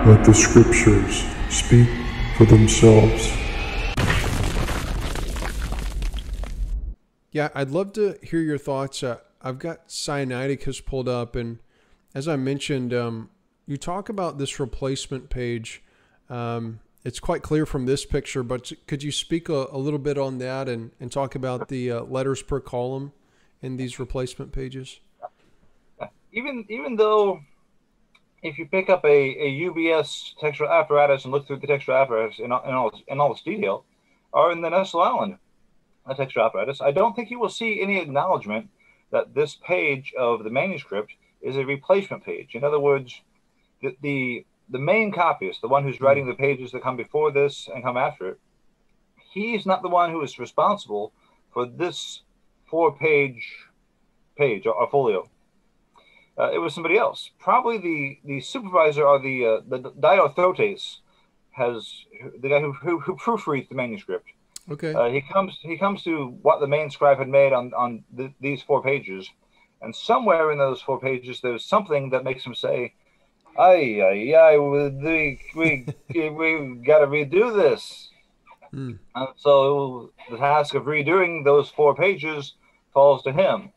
Let the scriptures speak for themselves. Yeah, I'd love to hear your thoughts. I've got Sinaiticus pulled up, and as I mentioned, you talk about this replacement page. It's quite clear from this picture, but could you speak a little bit on that and talk about the letters per column in these replacement pages? Even though if you pick up a UBS textual apparatus and look through the textual apparatus in all its detail, or in the Nestle Island textual apparatus, I don't think you will see any acknowledgement that this page of the manuscript is a replacement page. In other words, the main copyist, the one who's writing the pages that come before this and come after it, he's not the one who is responsible for this 4-page page or folio. It was somebody else. Probably the supervisor or the Diothotes has the guy who proofreads the manuscript. Okay. He comes to what the main scribe had made on these 4 pages, and somewhere in those 4 pages there's something that makes him say, "Ay, we got to redo this." And so the task of redoing those 4 pages falls to him.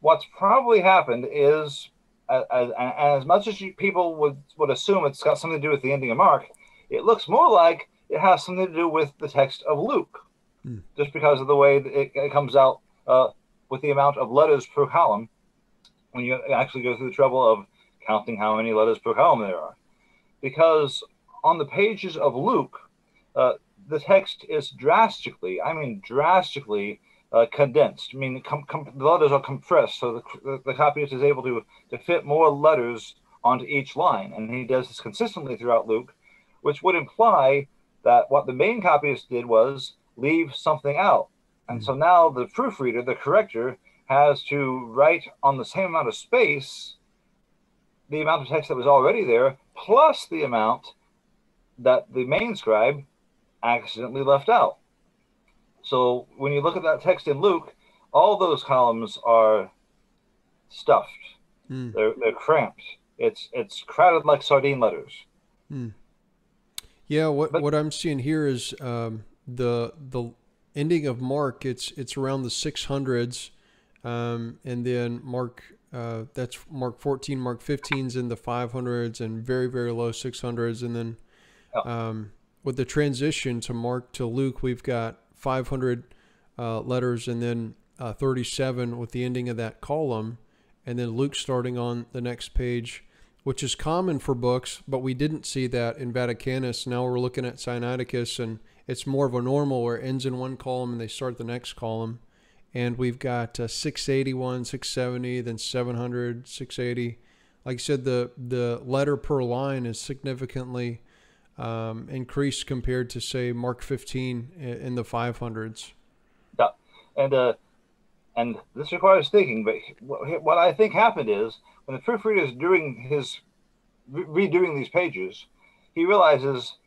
What's probably happened is, as much as people would assume it's got something to do with the ending of Mark, it looks more like it has something to do with the text of Luke, just because of the way it comes out with the amount of letters per column when you actually go through the trouble of counting how many letters per column there are. Because on the pages of Luke, the text is drastically condensed. I mean, the letters are compressed, so the copyist is able to fit more letters onto each line, and he does this consistently throughout Luke, which would imply that what the main copyist did was leave something out. And so now the proofreader, the corrector, has to write on the same amount of space the amount of text that was already there, plus the amount that the main scribe accidentally left out. So when you look at that text in Luke, all those columns are stuffed. They're cramped. It's crowded like sardine letters. Yeah, what I'm seeing here is the ending of Mark. It's around the 600s, and then Mark. That's Mark 14. Mark 15's in the 500s and very, very low 600s, and then with the transition to Mark to Luke, we've got 500 letters, and then 37 with the ending of that column, and then Luke starting on the next page, which is common for books, but we didn't see that in Vaticanus. Now we're looking at Sinaiticus, and it's more of a normal where it ends in one column and they start the next column. And we've got 681, 670, then 700, 680. Like I said, the letter per line is significantly increased compared to, say, Mark 15 in the 500s. Yeah, and this requires thinking, but what I think happened is when the proofreader is redoing these pages, he realizes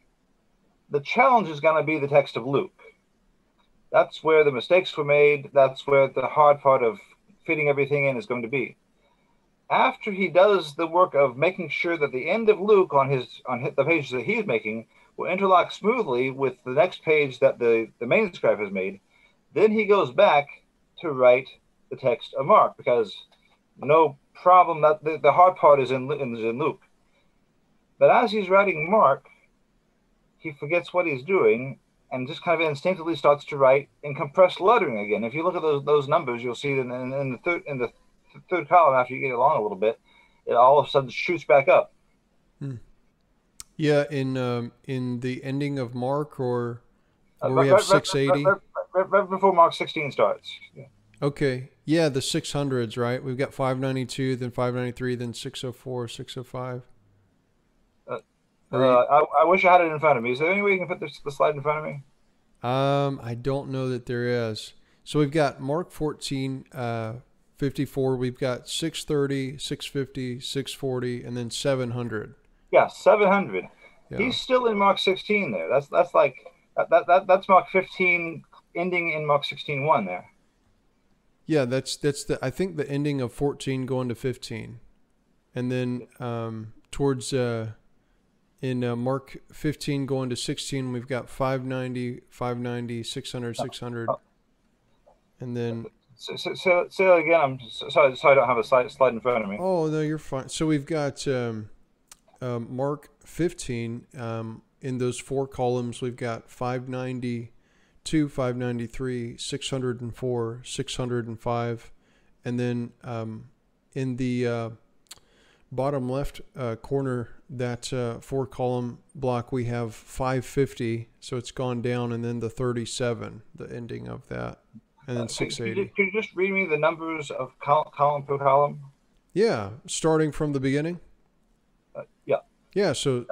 the challenge is going to be the text of Luke. That's where the mistakes were made. That's where the hard part of fitting everything in is going to be. After he does the work of making sure that the end of Luke on the pages that he's making will interlock smoothly with the next page that the main scribe has made, then he goes back to write the text of Mark, because no problem, that the hard part is in Luke. But as he's writing Mark, he forgets what he's doing and just kind of instinctively starts to write in compressed lettering again. If you look at those numbers, you'll see that in the third column, after you get along a little bit, it all of a sudden shoots back up. Yeah, in the ending of Mark, or we have 680? Right before Mark 16 starts. Yeah. Okay. Yeah, the 600s, right? We've got 592, then 593, then 604, 605. I wish I had it in front of me. Is there any way you can put the slide in front of me? I don't know that there is. So we've got Mark 14, 54. We've got 630, 650, 640, and then 700. Yeah, 700. Yeah. He's still in Mark 16 there. That's that's Mark 15 ending in Mark 16:1 there. Yeah, that's I think the ending of 14 going to 15, and then towards in Mark 15 going to 16, we've got 590, 590, 600, 600, and then. Say that again. I'm sorry. I don't have a slide in front of me. Oh no, you're fine. So we've got Mark 15. In those 4 columns, we've got 592, 593, 604, 605, and then in the bottom left corner, that 4-column block, we have 550. So it's gone down, and then the 37, the ending of that, and then 680. Could you just read me the numbers of column per column? Yeah, starting from the beginning. Yeah. Yeah, so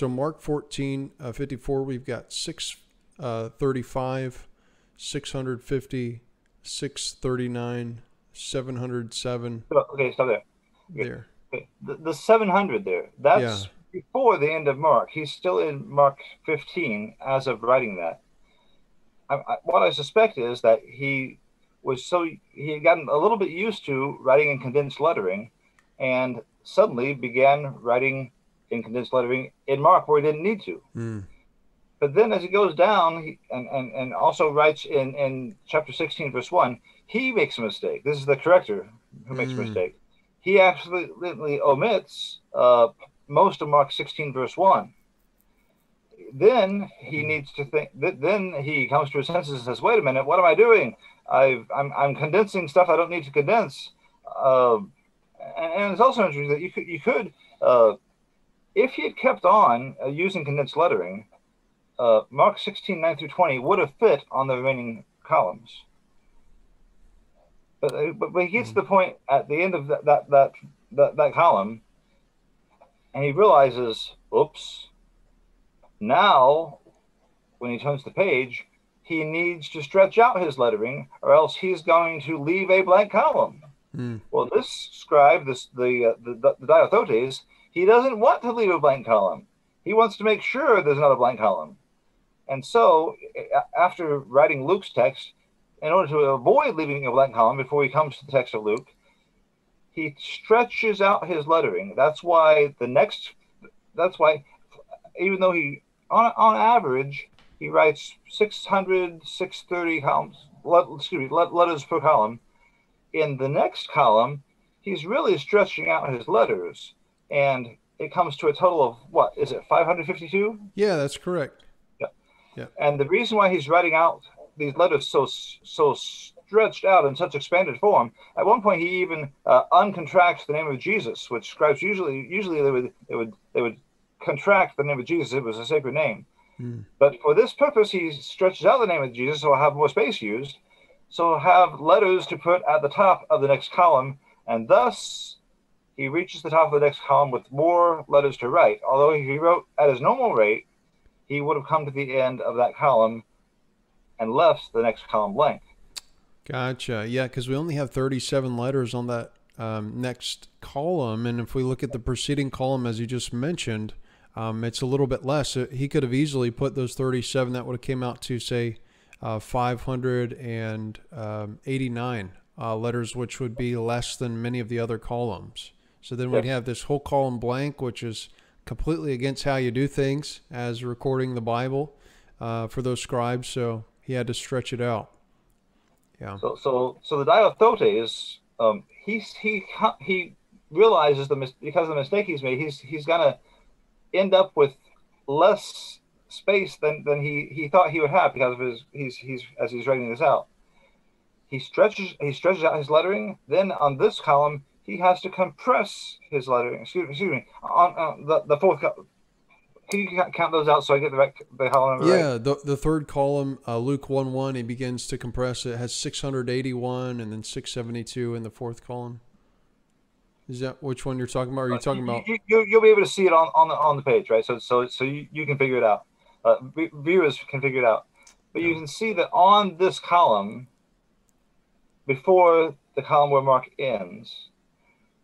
Mark 14, 54, we've got 635, 650, 639, 707. Okay, stop there. There. Okay. The 700 there, that's before the end of Mark. He's still in Mark 15 as of writing that. What I suspect is that he had gotten a little bit used to writing in condensed lettering, and suddenly began writing in condensed lettering in Mark where he didn't need to. But then as he goes down, and also writes in chapter 16, verse 1, he makes a mistake. This is the corrector who makes a mistake. He absolutely omits most of Mark 16, verse 1. Then he needs to think. Then he comes to his senses and says, "Wait a minute, what am I doing? I'm condensing stuff I don't need to condense." And it's also interesting that you could if he had kept on using condensed lettering, Mark 16, 9 through 20 would have fit on the remaining columns. But he gets to the point at the end of that column, and he realizes, oops. Now, when he turns the page, he needs to stretch out his lettering, or else he's going to leave a blank column. Well, this scribe, the Diothotes, he doesn't want to leave a blank column. He wants to make sure there's not a blank column. And so, after writing Luke's text, in order to avoid leaving a blank column before he comes to the text of Luke, he stretches out his lettering. That's why even though he, on average, he writes 600, 630 letters per column. In the next column, he's really stretching out his letters, and it comes to a total of, what is it, 552? Yeah, that's correct. Yeah. And the reason why he's writing out these letters so stretched out in such expanded form, at one point he even uncontracts the name of Jesus, which scribes usually they would contract the name of Jesus. It was a sacred name. But for this purpose, he stretches out the name of Jesus, so he'll have more space used. So he'll have letters to put at the top of the next column, and thus he reaches the top of the next column with more letters to write. Although if he wrote at his normal rate, he would have come to the end of that column and left the next column blank. Gotcha. Yeah, because we only have 37 letters on that next column, and if we look at the preceding column, as you just mentioned, it's a little bit less. He could have easily put those 37. That would have came out to, say, 589 letters, which would be less than many of the other columns. So then we'd have this whole column blank, which is completely against how you do things as recording the Bible for those scribes. So he had to stretch it out. Yeah. So the Diothotes, he realizes because of the mistake he's made, he's gonna end up with less space than he thought he would have because of he's writing this out. He stretches out his lettering. Then on this column, he has to compress his lettering. Excuse me. On the fourth column. Can you count those out so I get the column number right? Yeah, the third column, Luke 1:1, he begins to compress it. It has 681 and then 672 in the fourth column. Is that which one you're talking about? Or are you talking about? You'll be able to see it on the page, right? So you can figure it out. Viewers can figure it out. But you can see that on this column, before the column where Mark ends,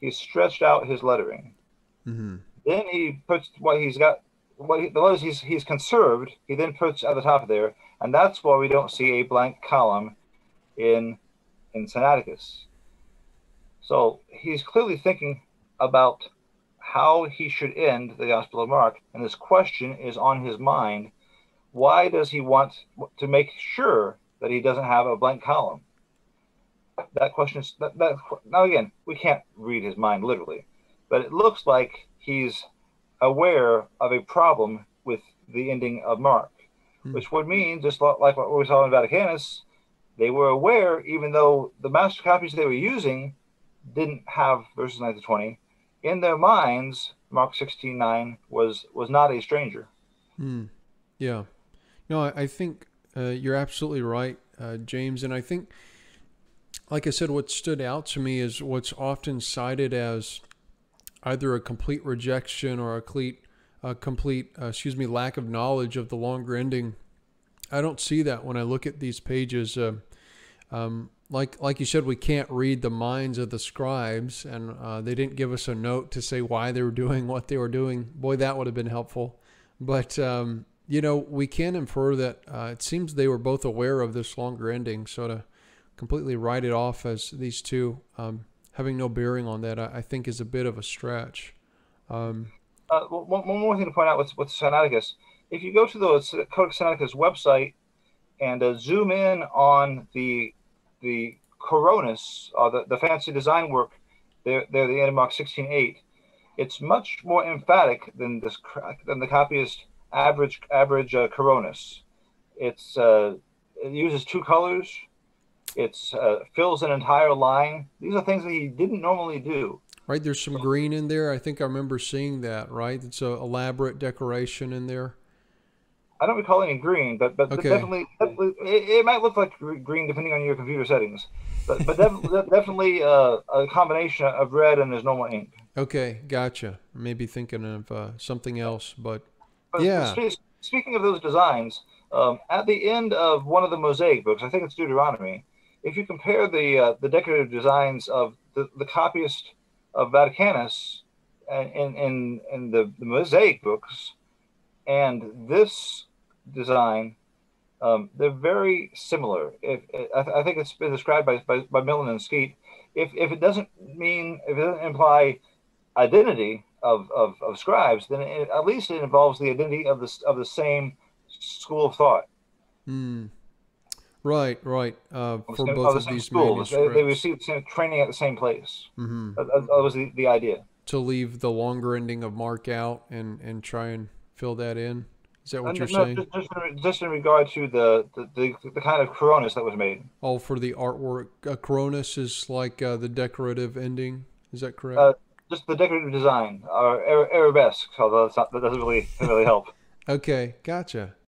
he's stretched out his lettering. Then he puts the letters he's conserved, he then puts at the top of there, and that's why we don't see a blank column in Sinaiticus. So he's clearly thinking about how he should end the Gospel of Mark, and this question is on his mind. Why does he want to make sure that he doesn't have a blank column? That question is now again, we can't read his mind literally, but it looks like he's aware of a problem with the ending of Mark, which would mean, just like what we saw in Vaticanus, they were aware, even though the master copies they were using didn't have verses 9 to 20, in their minds, Mark 16:9 was not a stranger. Yeah. No, I think you're absolutely right, James. And I think, like I said, what stood out to me is what's often cited as either a complete rejection or a complete lack of knowledge of the longer ending. I don't see that when I look at these pages. Like you said, we can't read the minds of the scribes, and they didn't give us a note to say why they were doing what they were doing. Boy, that would have been helpful. But we can infer that it seems they were both aware of this longer ending. So to completely write it off as these two having no bearing on that, I think is a bit of a stretch. One more thing to point out with Sinaiticus. If you go to the Codex Sinaiticus website and zoom in on the Coronis, the fancy design work there at the end of Mark 16:8, it's much more emphatic than the copyist average Coronis. It uses two colors. It fills an entire line. These are things that he didn't normally do. Right, there's some green in there. I think I remember seeing that, right? It's an elaborate decoration in there. I don't recall any green, but okay. definitely it might look like green depending on your computer settings. But definitely a combination of red and his normal ink. Okay, gotcha. Maybe thinking of something else, but yeah. Speaking of those designs, at the end of one of the Mosaic books, I think it's Deuteronomy, if you compare the decorative designs of the copyist of Vaticanus in the Mosaic books and this design, they're very similar. I think it's been described by Millen and Skeet. If it doesn't imply identity of scribes, then at least it involves the identity of the same school of thought. Right. For both of these manuscripts, they received the same training at the same place. That was the idea. To leave the longer ending of Mark out and try and fill that in. Is that what you're saying? Just in regard to the kind of Coronis that was made. Oh, for the artwork, Coronis is like the decorative ending. Is that correct? Just the decorative design, or arabesque. Although that doesn't really help. Okay, gotcha.